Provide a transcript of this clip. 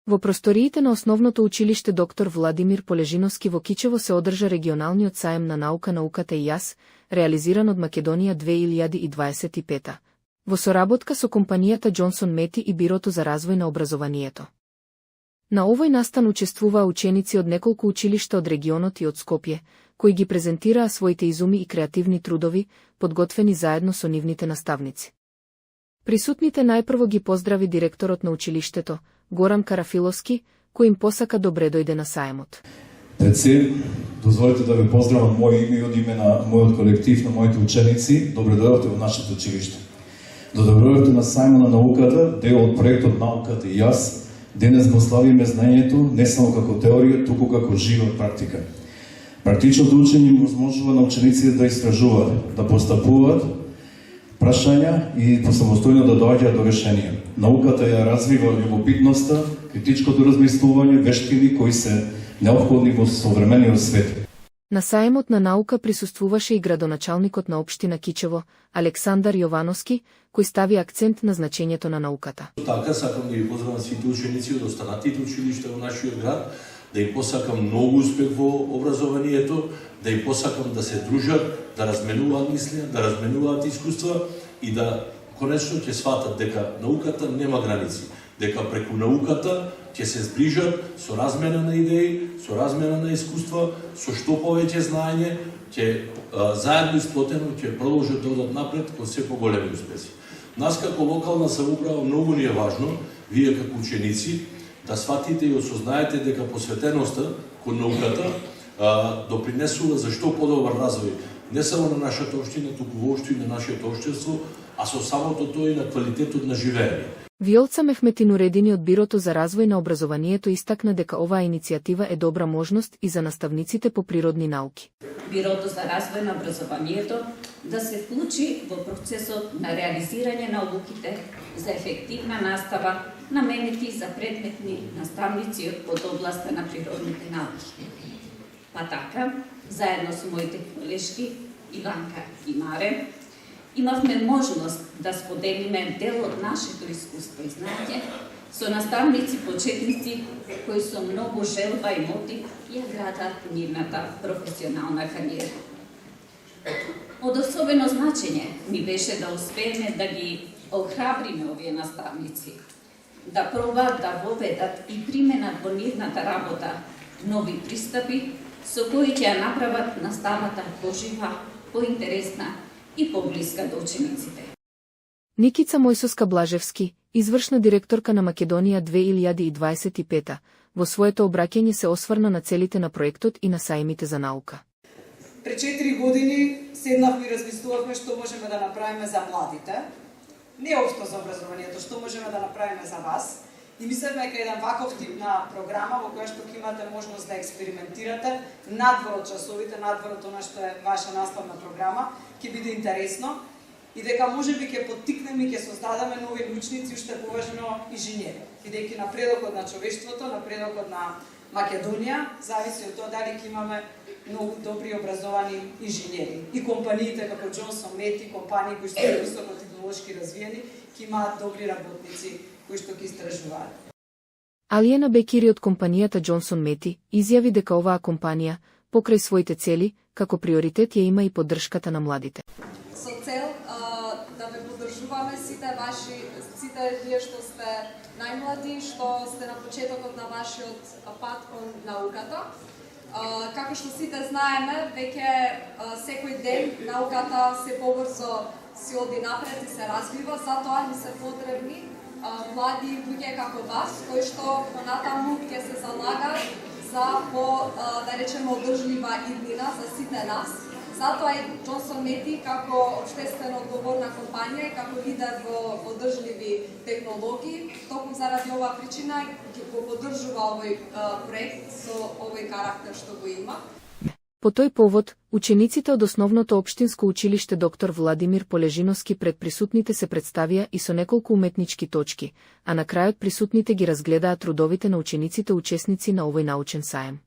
Во просториите на основното училиште доктор Владимир Полежиновски во Кичево се одржа регионалниот саем на наука науката и јас, реализиран од Македонија 2025, во соработка со компанијата Джонсон Мети и Бирото за развој на образованието. На овој настан учествуваа ученици од неколку училишта од регионот и од Скопје, кои ги презентираа своите изуми и креативни трудови, подготвени заедно со нивните наставници. Присутните најпрво ги поздрави директорот на училиштето, Горан Карафиловски, кој им посака добре дојде на саемот. Пред се, дозволете да ве поздравам моје име и од име на мојот колектив, на моите ученици. Добре дојдовте во нашето училиште. Добре дојдовте на сајмот на науката, дел од проектот Науката и јас. Денес го славиме знаењето не само како теорија, туку како жива практика. Практичното учење им возможува на учениците да истражуваат, да постапуваат прашања и самостојно да доаѓаат до решенија. Науката ја развива љубопитноста, критичкото размислување, вештини кои се неопходни во современиот свет. На саемот на наука присуствуваше и градоначалникот на општина Кичево, Александар Јовановски, кој стави акцент на значењето на науката. Така сакам да ги поздравам сите ученици од останатите училишта во нашиот град, да им посакам многу успех во образованието, да им посакам да се дружат, да разменуваат мислења, да разменуваат искуства и да конечно ќе сватат дека науката нема граници, дека преку науката ќе се зближат со размена на идеи, со размена на искуства, со што повеќе знаење, ќе заедно исплотено ќе продолжат да одат напред кон се поголеми успеси. Нас како локална самоуправа многу ни е важно, вие како ученици, да сватите и осознаете дека посветеноста кон науката допринесува за што подобар развој не само на нашата општина, туку воопшто и на нашето општество, а со самото тоа и на квалитетот на живење. Виолца Мехметин Уредини од Бирото за развој на образованието истакна дека оваа иницијатива е добра можност и за наставниците по природни науки. Бирото за развој на образованието да се вклучи во процесот на реализирање на одлуките за ефективна настава наменети за предметни наставници од областа на природните науки. Па така, заедно со моите колешки Иванка и Маре, имавме можност да споделиме дел од нашето искуство и знаење со наставници почетници кои со многу желба и мотив ја градат нивната професионална кариера. Од особено значење ми беше да успееме да ги охрабриме овие наставници, да пробаат да воведат и применат во нивната работа нови пристапи со кои ќе ја направат наставата пожива, поинтересна и поблиска до учениците. Никица Мојсоска-Блажевски, извршна директорка на Македонија 2025, во своето обраќање се осврна на целите на проектот и на саемите за наука. Пред 4 години седнавме и размислувавме што можеме да направиме за младите, не општо за образованието, што можеме да направиме за вас. И мислевме дека еден ваков тип на програма во која што ќе имате можност да експериментирате надвор од часовите, надвор од она што е ваша наставна програма, ќе биде интересно и дека можеби ќе поттикнеме и ќе создадеме нови научници, уште поважно инженери. Бидејќи напредокот на човештвото, напредокот на Македонија зависи од тоа дали ќе имаме многу добри образовани инженери. И компаниите како Джонсон Мети, компании кои што се високо технолошки развиени, ќе имаат добри работници кои што ќе истражуваат. Алиена Бекири од компанијата Джонсон Мети изјави дека оваа компанија, покрај своите цели, како приоритет ја има и поддршката на младите. Со цел да ве поддржуваме сите вие што сте најмлади, што сте на почетокот на вашиот пат кон науката. Како што сите знаеме, веќе секој ден науката се побрзо си оди напред и се развива, затоа ни се потребни млади луѓе како вас, кои што понатаму ќе се залагаат за да речеме, одржлива иднина за сите нас. Затоа и Джонсон Мети како општествено одговорна компанија и како лидер во одржливи технологии, токму заради оваа причина го поддржува овој проект со овој карактер што го има. По тој повод, учениците од основното општинско училиште доктор Владимир Полежиновски пред присутните се представија и со неколку уметнички точки, а на крајот присутните ги разгледаа трудовите на учениците учесници на овој научен саем.